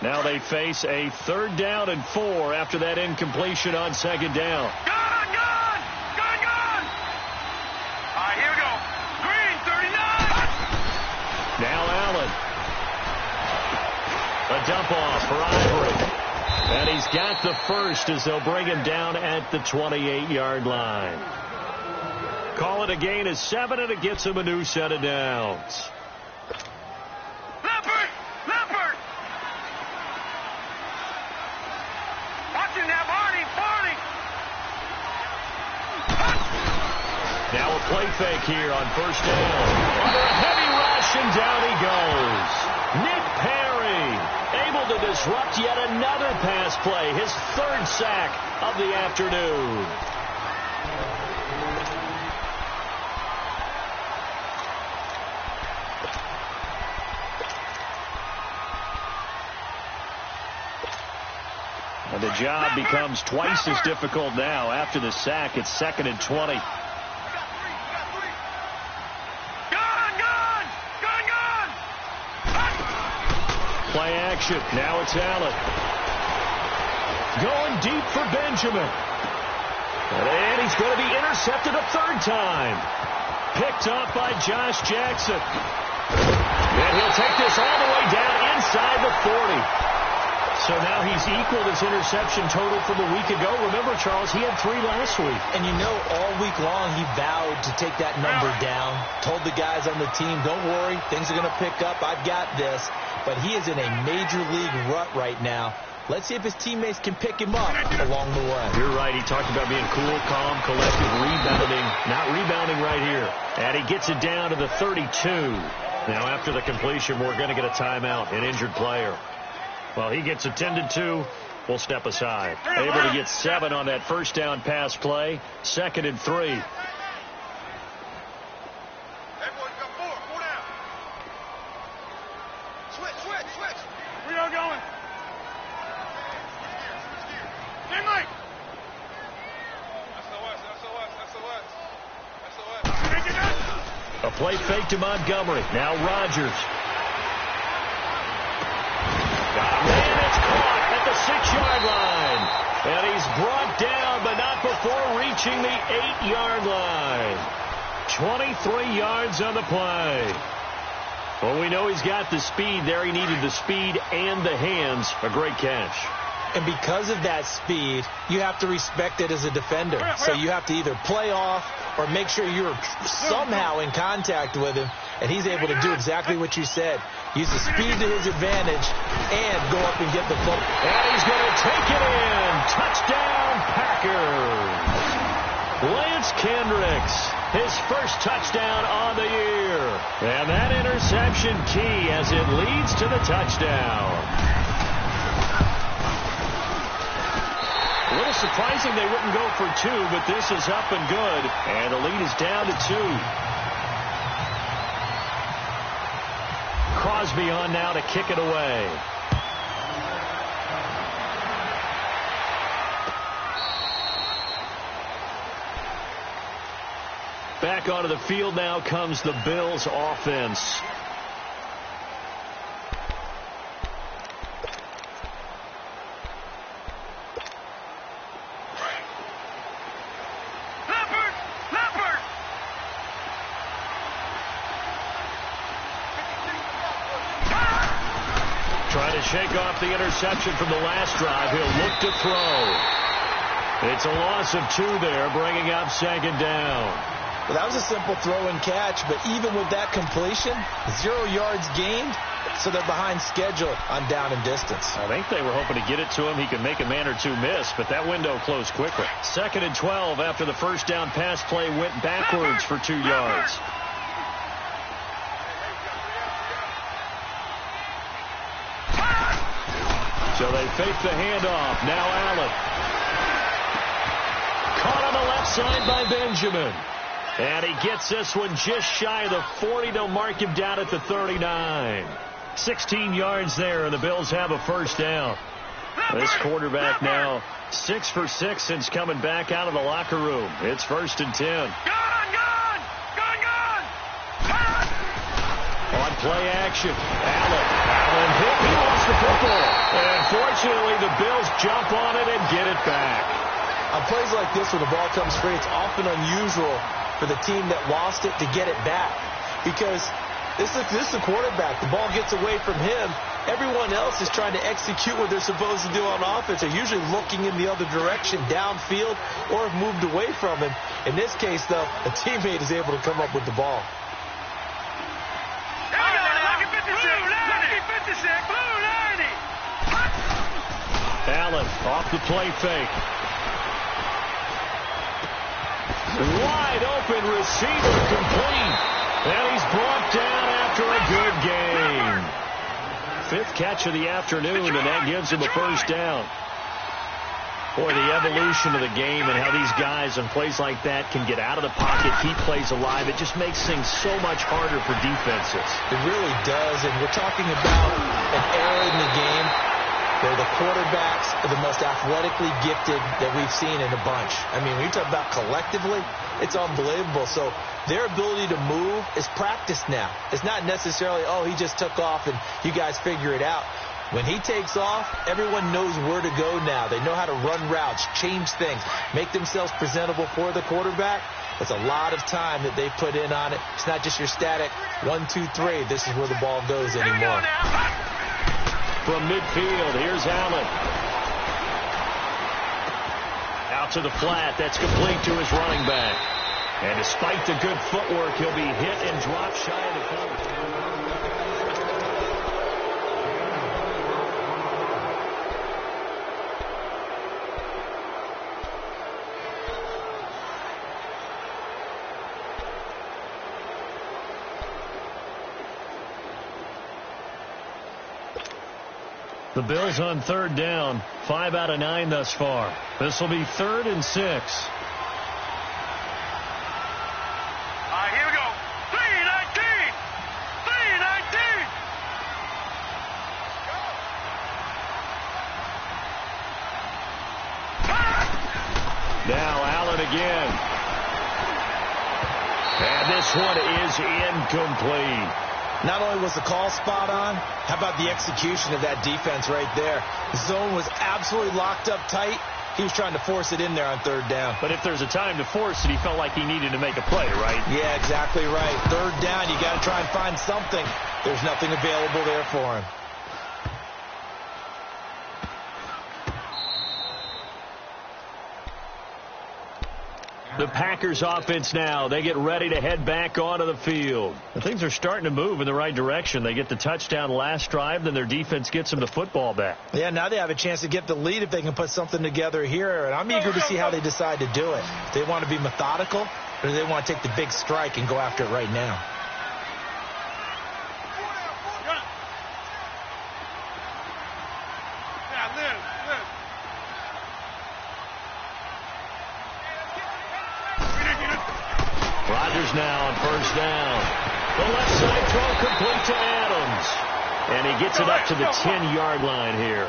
Now they face a 3rd down and 4 after that incompletion on 2nd down. Gone! All right, here we go. Green, 39. Now Allen. A dump off for Ivory. And he's got the first as they'll bring him down at the 28-yard line. Call it a gain of 7, and it gets him a new set of downs. Leopard! Leopard! Watching that, Barney! Now a play fake here on first down. Under a heavy rush, and down he goes. Nick Perry able to disrupt yet another pass play. His 3rd sack of the afternoon. And the job becomes twice as difficult now after the sack. It's 2nd and 20. Play action. Now it's Allen. Going deep for Benjamin. And he's going to be intercepted a 3rd time. Picked off by Josh Jackson. And he'll take this all the way down inside the 40. So now he's equaled his interception total from a week ago. Remember, Charles, he had 3 last week. And you know, all week long he vowed to take that number down. Told the guys on the team, don't worry, things are going to pick up. I've got this. But he is in a major league rut right now. Let's see if his teammates can pick him up along the way. You're right. He talked about being cool, calm, collective, rebounding. Not rebounding right here. And he gets it down to the 32. Now, after the completion, we're going to get a timeout, an injured player. Well, he gets attended to. We'll step aside. Able to get 7 on that first down pass play. 2nd and 3. Hey, boys, got 4 down. Switch. We are going. Game Mike. SOS. A play fake to Montgomery. Now Rodgers. And it's caught at the 6-yard line. And he's brought down, but not before reaching the 8-yard line. 23 yards on the play. Well, we know he's got the speed there. He needed the speed and the hands. A great catch. And because of that speed, you have to respect it as a defender. So you have to either play off or make sure you're somehow in contact with him. And he's able to do exactly what you said. Use the speed to his advantage and go up and get the football. And he's going to take it in. Touchdown, Packers. Lance Kendricks, his first touchdown on the year. And that interception key as it leads to the touchdown. A little surprising they wouldn't go for 2, but this is up and good. And the lead is down to 2. Crosby on now to kick it away. Back onto the field now comes the Bills offense. Trying to shake off the interception from the last drive. He'll look to throw. It's a loss of 2 there, bringing up 2nd down. Well, that was a simple throw and catch, but even with that completion, 0 yards gained, so they're behind schedule on down and distance. I think they were hoping to get it to him. He could make a man or 2 miss, but that window closed quickly. 2nd and 12 after the first down pass play went backwards for 2 yards. So they fake the handoff. Now Allen. Caught on the left side by Benjamin. And he gets this one just shy of the 40. They'll mark him down at the 39. 16 yards there, and the Bills have a first down. This quarterback now 6 for 6 since coming back out of the locker room. It's 1st and 10. Gone! On play action, Allen hit. He lost the football. And fortunately, the Bills jump on it and get it back. On plays like this where the ball comes free, it's often unusual for the team that lost it to get it back. Because this is the quarterback. The ball gets away from him, everyone else is trying to execute what they're supposed to do on offense. They're usually looking in the other direction, downfield, or have moved away from him. In this case, though, a teammate is able to come up with the ball. Allen off the play fake. Wide open receiver, complete. And he's brought down after a good game. 5th catch of the afternoon, and that gives him a first down. Boy, the evolution of the game and how these guys on plays like that can get out of the pocket, keep plays alive, it just makes things so much harder for defenses. It really does, and we're talking about an era in the game where the quarterbacks are the most athletically gifted that we've seen in a bunch. I mean, when you talk about collectively, it's unbelievable. So their ability to move is practiced now. It's not necessarily, oh, he just took off and you guys figure it out. When he takes off, everyone knows where to go now. They know how to run routes, change things, make themselves presentable for the quarterback. It's a lot of time that they put in on it. It's not just your static 1, 2, 3. This is where the ball goes anymore. From midfield, here's Allen. Out to the flat. That's complete to his running back. And despite the good footwork, he'll be hit and dropped shy of the field. The Bills on 3rd down. 5 out of 9 thus far. This will be 3rd and 6. Here we go. 3-19. 3-19. Now Allen again. And this one is incomplete. Not only was the call spot on, how about the execution of that defense right there? The zone was absolutely locked up tight. He was trying to force it in there on 3rd down. But if there's a time to force it, he felt like he needed to make a play, right? Yeah, exactly right. 3rd down, you got to try and find something. There's nothing available there for him. The Packers offense now. They get ready to head back onto the field. And things are starting to move in the right direction. They get the touchdown last drive, then their defense gets them the football back. Yeah, now they have a chance to get the lead if they can put something together here. And I'm eager to see how they decide to do it. Do they want to be methodical, or do they want to take the big strike and go after it right now? Rodgers now on 1st down. The left side throw complete to Adams. And he gets it up to the 10-yard line here.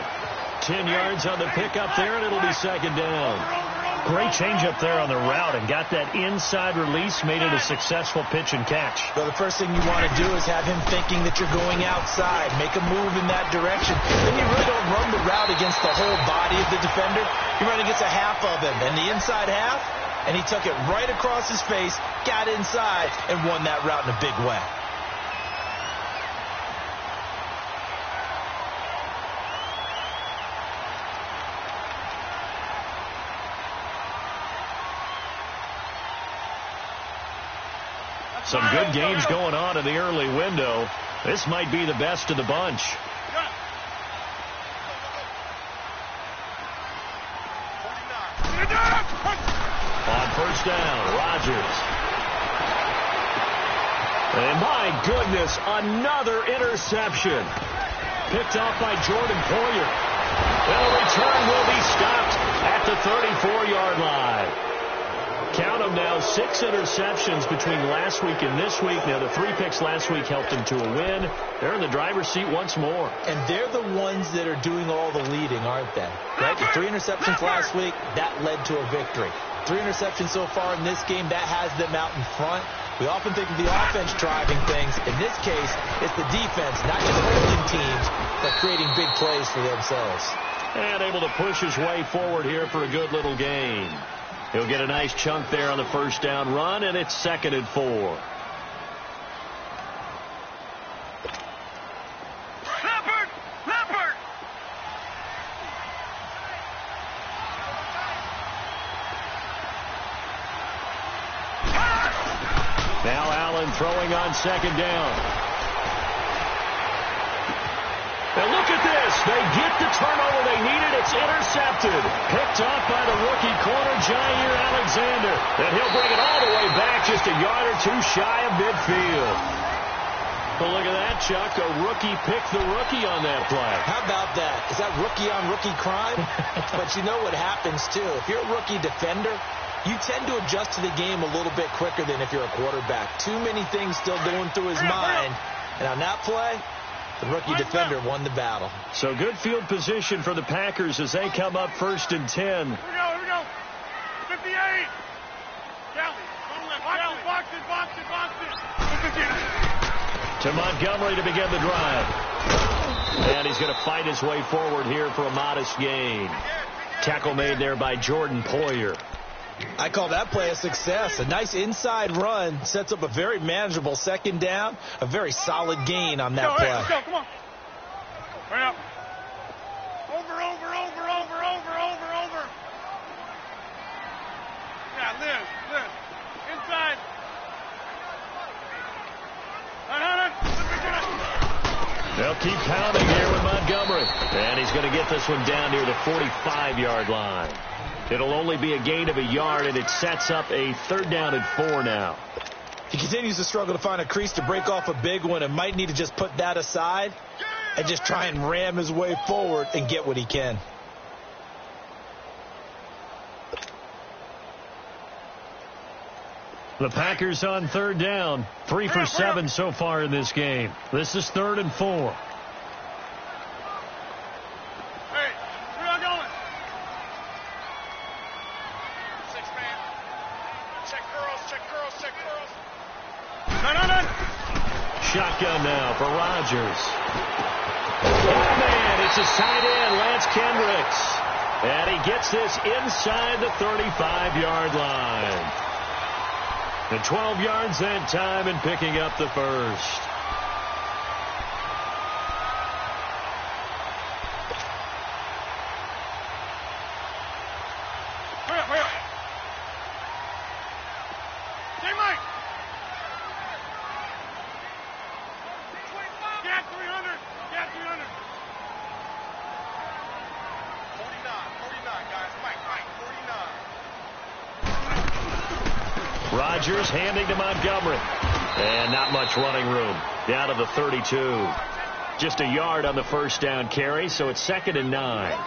10 yards on the pickup there, and it'll be 2nd down. Great change up there on the route and got that inside release, made it a successful pitch and catch. Well, the first thing you want to do is have him thinking that you're going outside. Make a move in that direction. Then you really don't run the route against the whole body of the defender. You run against a half of him, and the inside half, and he took it right across his face, got inside, and won that route in a big way. Some good games going on in the early window. This might be the best of the bunch. On 1st down, Rodgers. And my goodness, another interception. Picked off by Jordan Poyer. And the return will be stopped at the 34-yard line. Count them now, 6 interceptions between last week and this week. Now, the 3 picks last week helped them to a win. They're in the driver's seat once more. And they're the ones that are doing all the leading, aren't they? Right? The 3 interceptions last week, that led to a victory. 3 interceptions so far in this game, that has them out in front. We often think of the offense driving things. In this case, it's the defense, not just holding teams, but creating big plays for themselves. And able to push his way forward here for a good little gain. He'll get a nice chunk there on the 1st down run, and it's 2nd and 4. Now Allen throwing on second down. And look at this. They get the turnover they needed. It's intercepted. Picked off by the rookie corner, Jair Alexander. And he'll bring it all the way back just a yard or two shy of midfield. Well, look at that, Chuck. A rookie picked the rookie on that play. How about that? Is that rookie-on-rookie crime? But you know what happens, too. If you're a rookie defender, you tend to adjust to the game a little bit quicker than if you're a quarterback. Too many things still going through his mind. And on that play, the rookie defender won the battle. So good field position for the Packers as they come up 1st and 10. Here we go. 58. Kelly, box it. To Montgomery to begin the drive. And he's going to fight his way forward here for a modest gain. Tackle made there by Jordan Poyer. I call that play a success. A nice inside run sets up a very manageable second down. A very solid gain on that play. Let's go, come on. Hurry up. Over. Yeah, Liz. Inside. They'll keep pounding here with Montgomery. And he's going to get this one down near the 45-yard line. It'll only be a gain of a yard, and it sets up a 3rd down and 4 now. He continues to struggle to find a crease to break off a big one and might need to just put that aside and just try and ram his way forward and get what he can. The Packers on 3rd down. 3 for 7 so far in this game. This is 3rd and 4. Hey, where y'all going? 6-man. Check girls. No. Shotgun now for Rodgers. Oh, man, it's a tight end, Lance Kendricks. And he gets this inside the 35-yard line. And 12 yards that time and picking up the first. Hurry up. Hey, Mike. Get 300. 49, guys. Mike, 49. Rodgers handing to Montgomery. And not much running room. Down to the 32. Just a yard on the first down carry, so it's 2nd and 9.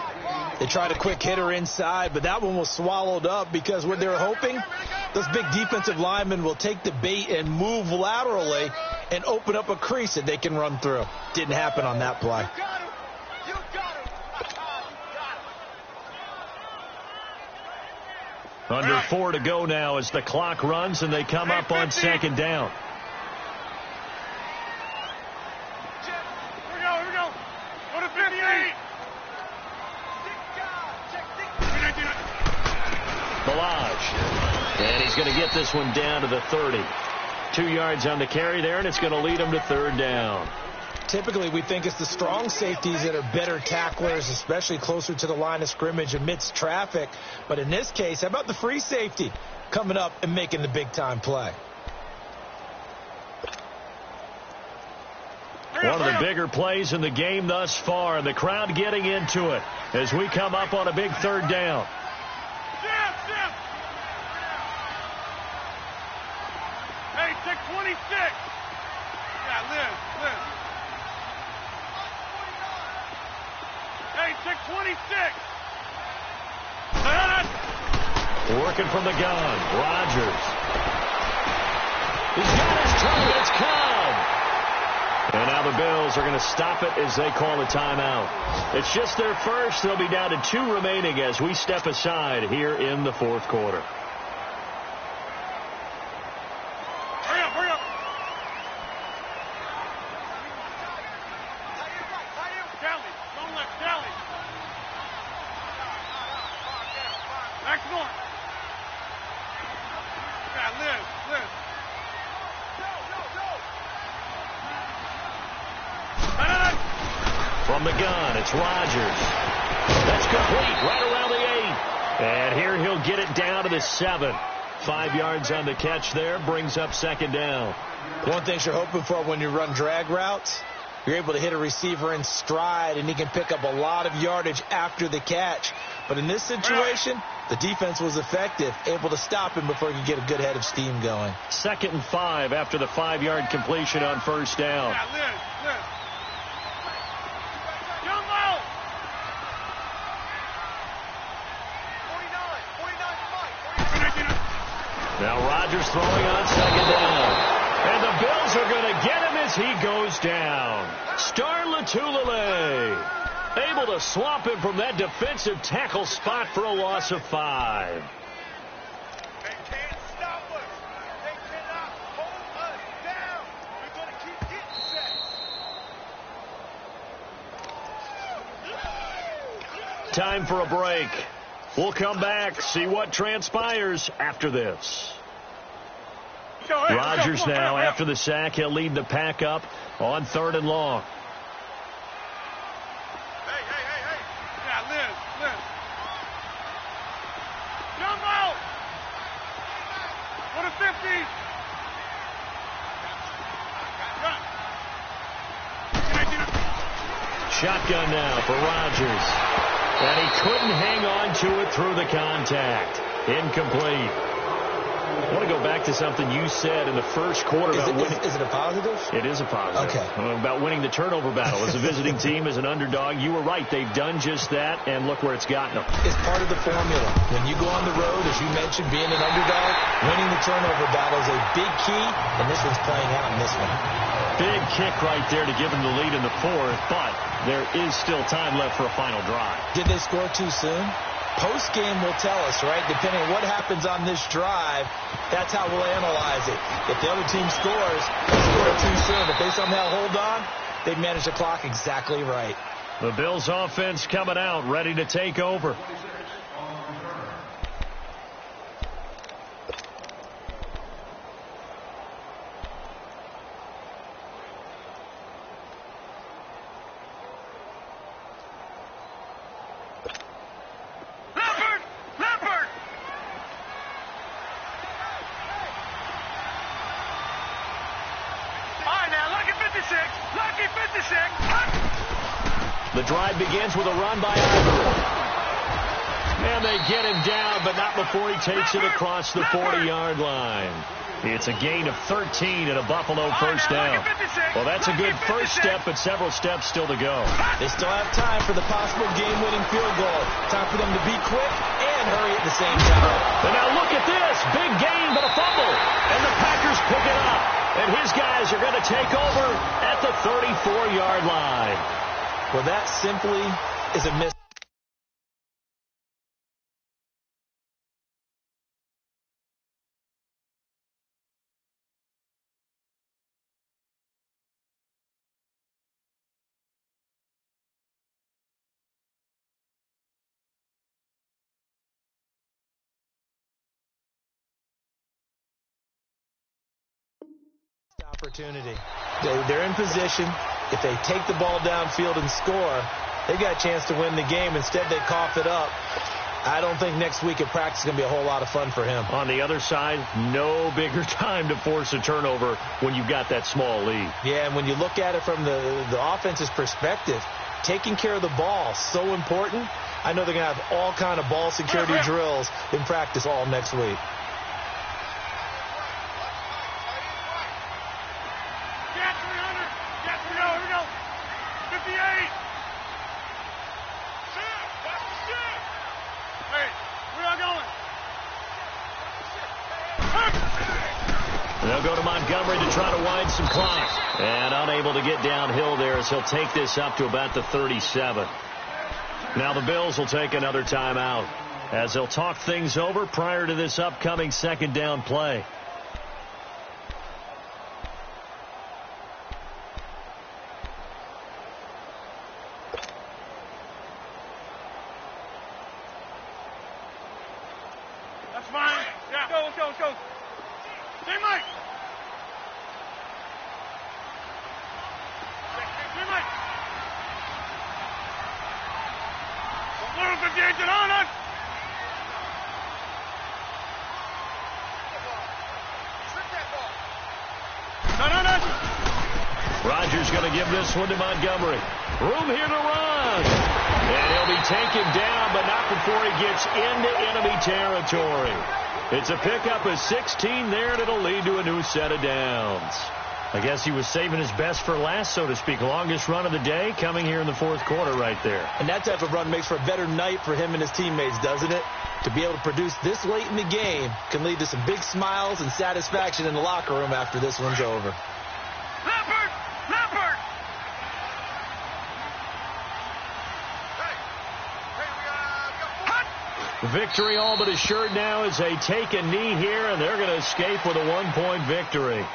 They tried a quick hitter inside, but that one was swallowed up because what they're hoping, those big defensive linemen will take the bait and move laterally and open up a crease that they can run through. Didn't happen on that play. You got him. Under 4 to go now as the clock runs and they come up on 2nd down. Here we go. Go to 58. Balaj. And he's going to get this one down to the 30. 2 yards on the carry there, and it's going to lead him to 3rd down. Typically, we think it's the strong safeties that are better tacklers, especially closer to the line of scrimmage amidst traffic. But in this case, how about the free safety coming up and making the big-time play? One of the bigger plays in the game thus far, and the crowd getting into it as we come up on a big 3rd down. Hey, take 26. Yeah, Liz. Hey, take 26. Working from the gun. Rodgers. He's got his target. It's Cobb. And now the Bills are going to stop it as they call a timeout. It's just their first. They'll be down to 2 remaining as we step aside here in the 4th quarter. Hurry up. Kelly, don't let Kelly. Next one. Yeah, Liz. From the gun, it's Rodgers. That's complete right around the 8. And here he'll get it down to the 7. 5 yards on the catch there, brings up second down. One thing you're hoping for when you run drag routes, you're able to hit a receiver in stride, and he can pick up a lot of yardage after the catch. But in this situation, the defense was effective, able to stop him before he could get a good head of steam going. 2nd and 5 after the 5-yard completion on first down. Now Rodgers throwing on second down. And the Bills are going to get him as he goes down. Star Lotulelei able to swap him from that defensive tackle spot for a loss of 5. They can't stop us. They cannot hold us down. We're going to keep getting sacks. Time for a break. We'll come back, see what transpires after this. Rodgers now, after the sack, he'll lead the pack up on 3rd and long. Hey. Yeah, Liz. Jump out. Go to 50. Shotgun now for Rodgers. And he couldn't hang on to it through the contact. Incomplete. I want to go back to something you said in the first quarter about winning. Is it a positive? It is a positive. Okay. About winning the turnover battle. As a visiting team, as an underdog, you were right. They've done just that, and look where it's gotten them. It's part of the formula. When you go on the road, as you mentioned, being an underdog, winning the turnover battle is a big key, and this one's playing out in this one. Big kick right there to give them the lead in the 4th, but there is still time left for a final drive. Did they score too soon? Post-game will tell us, right? Depending on what happens on this drive, that's how we'll analyze it. If the other team scores, they score it too soon. If they somehow hold on, they've managed the clock exactly right. The Bills offense coming out, ready to take over. The drive begins with a run by Ivory. And they get him down, but not before he takes it across the 40-yard line. It's a gain of 13 and a Buffalo first down. Well, that's a good first step, but several steps still to go. They still have time for the possible game-winning field goal. Time for them to be quick and hurry at the same time. And now look at this. Big gain, but a fumble. And the Packers pick it up. And his guys are going to take over at the 34-yard line. Well, that simply is a miss. Opportunity. They're in position. If they take the ball downfield and score, they got a chance to win the game. Instead, they cough it up. I don't think next week at practice is going to be a whole lot of fun for him. On the other side, no bigger time to force a turnover when you've got that small lead. Yeah, and when you look at it from the offense's perspective, taking care of the ball, so important. I know they're going to have all kind of ball security drills in practice all next week. They'll go to Montgomery to try to wind some clock. And unable to get downhill there as he'll take this up to about the 37. Now the Bills will take another timeout as they'll talk things over prior to this upcoming second down play. That's fine. Yeah. Let's go. Hey, Mike. Hey, Mike. Little 58 on us. Rodgers going to give this one to Montgomery. Room here to run. And he'll be taken down, but not before he gets into enemy territory. It's a pickup of 16 there, and it'll lead to a new set of downs. I guess he was saving his best for last, so to speak. Longest run of the day coming here in the fourth quarter right there. And that type of run makes for a better night for him and his teammates, doesn't it? To be able to produce this late in the game can lead to some big smiles and satisfaction in the locker room after this one's over. Leopard! Leopard! Victory all but assured now as they take a knee here, and they're going to escape with a 1-point victory.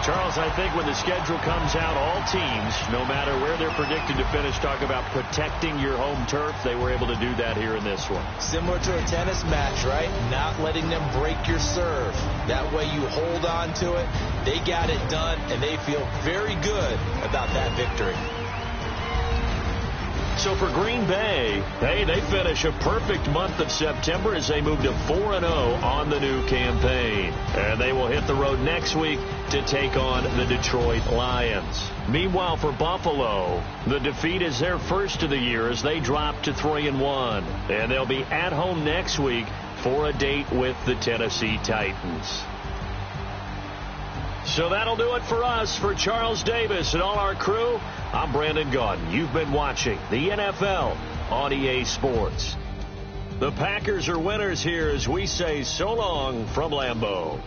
Charles, I think when the schedule comes out, all teams, no matter where they're predicted to finish, talk about protecting your home turf. They were able to do that here in this one. Similar to a tennis match, right? Not letting them break your serve. That way you hold on to it. They got it done, and they feel very good about that victory. So for Green Bay, hey, they finish a perfect month of September as they move to 4-0 on the new campaign. And they will hit the road next week to take on the Detroit Lions. Meanwhile, for Buffalo, the defeat is their first of the year as they drop to 3-1. And they'll be at home next week for a date with the Tennessee Titans. So that'll do it for us. For Charles Davis and all our crew, I'm Brandon Gaudin. You've been watching the NFL on EA Sports. The Packers are winners here as we say so long from Lambeau.